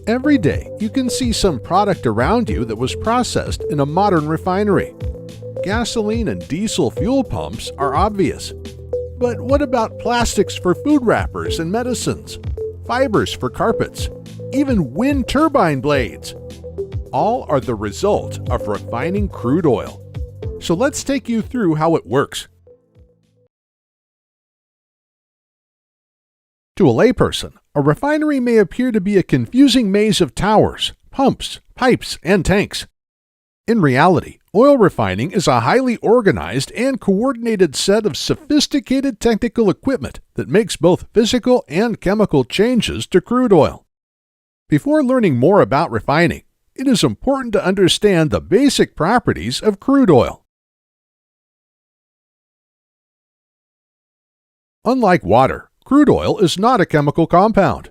Every day, you can see some product around you that was processed in a modern refinery. Gasoline and diesel fuel pumps are obvious. But what about plastics for food wrappers and medicines? Fibers for carpets? Even wind turbine blades? All are the result of refining crude oil. So let's take you through how it works. To a layperson, a refinery may appear to be a confusing maze of towers, pumps, pipes, and tanks. In reality, oil refining is a highly organized and coordinated set of sophisticated technical equipment that makes both physical and chemical changes to crude oil. Before learning more about refining, it is important to understand the basic properties of crude oil. Unlike water, crude oil is not a chemical compound.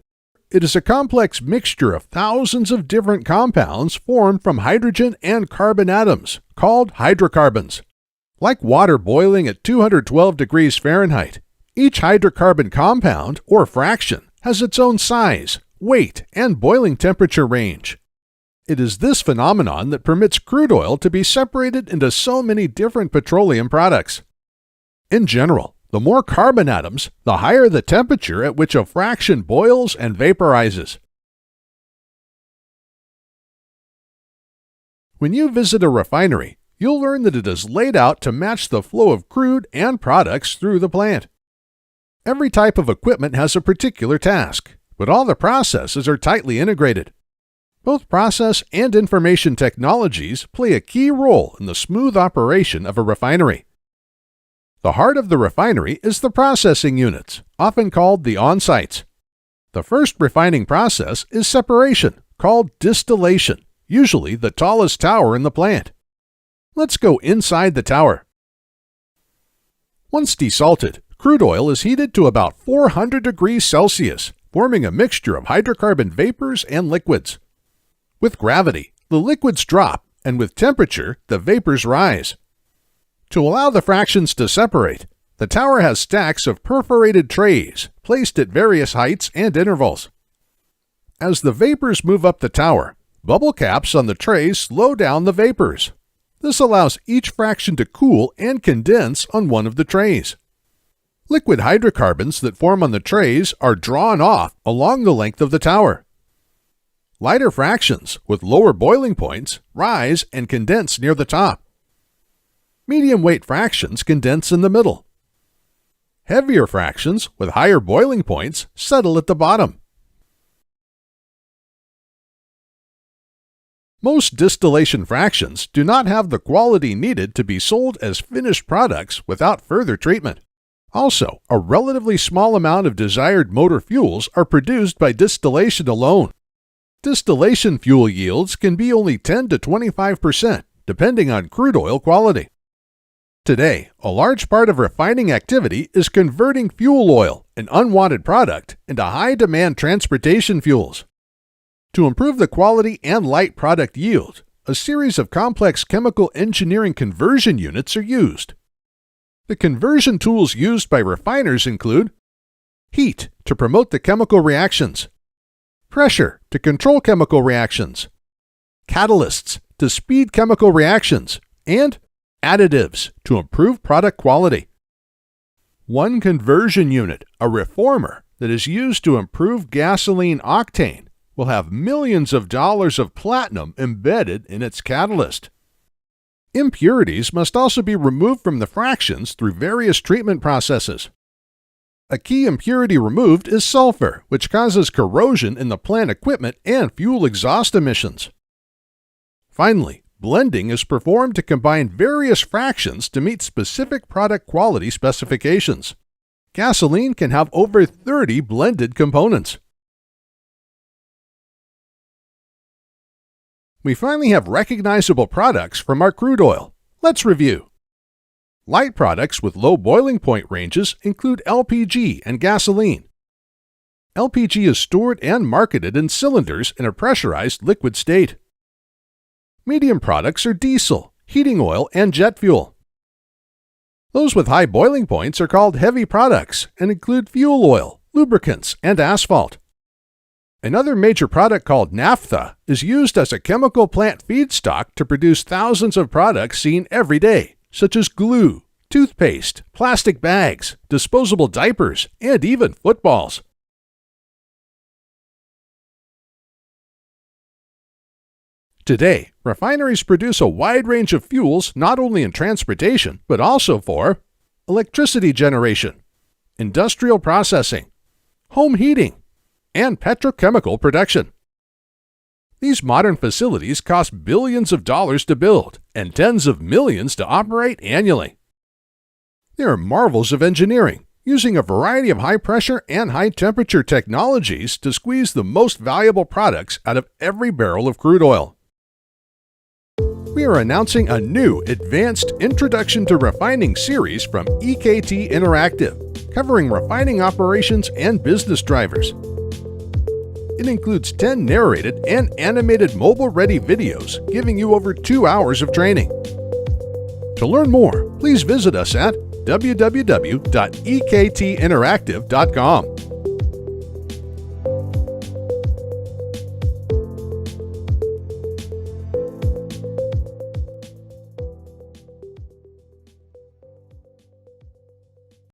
It is a complex mixture of thousands of different compounds formed from hydrogen and carbon atoms, called hydrocarbons. Like water boiling at 212 degrees Fahrenheit, each hydrocarbon compound, or fraction, has its own size, weight, and boiling temperature range. It is this phenomenon that permits crude oil to be separated into so many different petroleum products. In general, the more carbon atoms, the higher the temperature at which a fraction boils and vaporizes. When you visit a refinery, you'll learn that it is laid out to match the flow of crude and products through the plant. Every type of equipment has a particular task, but all the processes are tightly integrated. Both process and information technologies play a key role in the smooth operation of a refinery. The heart of the refinery is the processing units, often called the on-sites. The first refining process is separation, called distillation, usually the tallest tower in the plant. Let's go inside the tower. Once desalted, crude oil is heated to about 400 degrees Celsius, forming a mixture of hydrocarbon vapors and liquids. With gravity, the liquids drop, and with temperature, the vapors rise. To allow the fractions to separate, the tower has stacks of perforated trays placed at various heights and intervals. As the vapors move up the tower, bubble caps on the trays slow down the vapors. This allows each fraction to cool and condense on one of the trays. Liquid hydrocarbons that form on the trays are drawn off along the length of the tower. Lighter fractions with lower boiling points rise and condense near the top. Medium-weight fractions condense in the middle. Heavier fractions with higher boiling points settle at the bottom. Most distillation fractions do not have the quality needed to be sold as finished products without further treatment. Also, a relatively small amount of desired motor fuels are produced by distillation alone. Distillation fuel yields can be only 10 to 25%, depending on crude oil quality. Today, a large part of refining activity is converting fuel oil, an unwanted product, into high-demand transportation fuels. To improve the quality and light product yield, a series of complex chemical engineering conversion units are used. The conversion tools used by refiners include heat to promote the chemical reactions, pressure to control chemical reactions, catalysts to speed chemical reactions, and additives to improve product quality. One conversion unit, a reformer, that is used to improve gasoline octane will have millions of dollars of platinum embedded in its catalyst. Impurities must also be removed from the fractions through various treatment processes. A key impurity removed is sulfur, which causes corrosion in the plant equipment and fuel exhaust emissions. Finally, blending is performed to combine various fractions to meet specific product quality specifications. Gasoline can have over 30 blended components. We finally have recognizable products from our crude oil. Let's review. Light products with low boiling point ranges include LPG and gasoline. LPG is stored and marketed in cylinders in a pressurized liquid state. Medium products are diesel, heating oil, and jet fuel. Those with high boiling points are called heavy products and include fuel oil, lubricants, and asphalt. Another major product called naphtha is used as a chemical plant feedstock to produce thousands of products seen every day, such as glue, toothpaste, plastic bags, disposable diapers, and even footballs. Today, refineries produce a wide range of fuels not only in transportation, but also for electricity generation, industrial processing, home heating, and petrochemical production. These modern facilities cost billions of dollars to build and tens of millions to operate annually. They are marvels of engineering, using a variety of high-pressure and high-temperature technologies to squeeze the most valuable products out of every barrel of crude oil. We are announcing a new Advanced Introduction to Refining series from EKT Interactive, covering refining operations and business drivers. It includes 10 narrated and animated mobile-ready videos giving you over 2 hours of training. To learn more, please visit us at www.ektinteractive.com.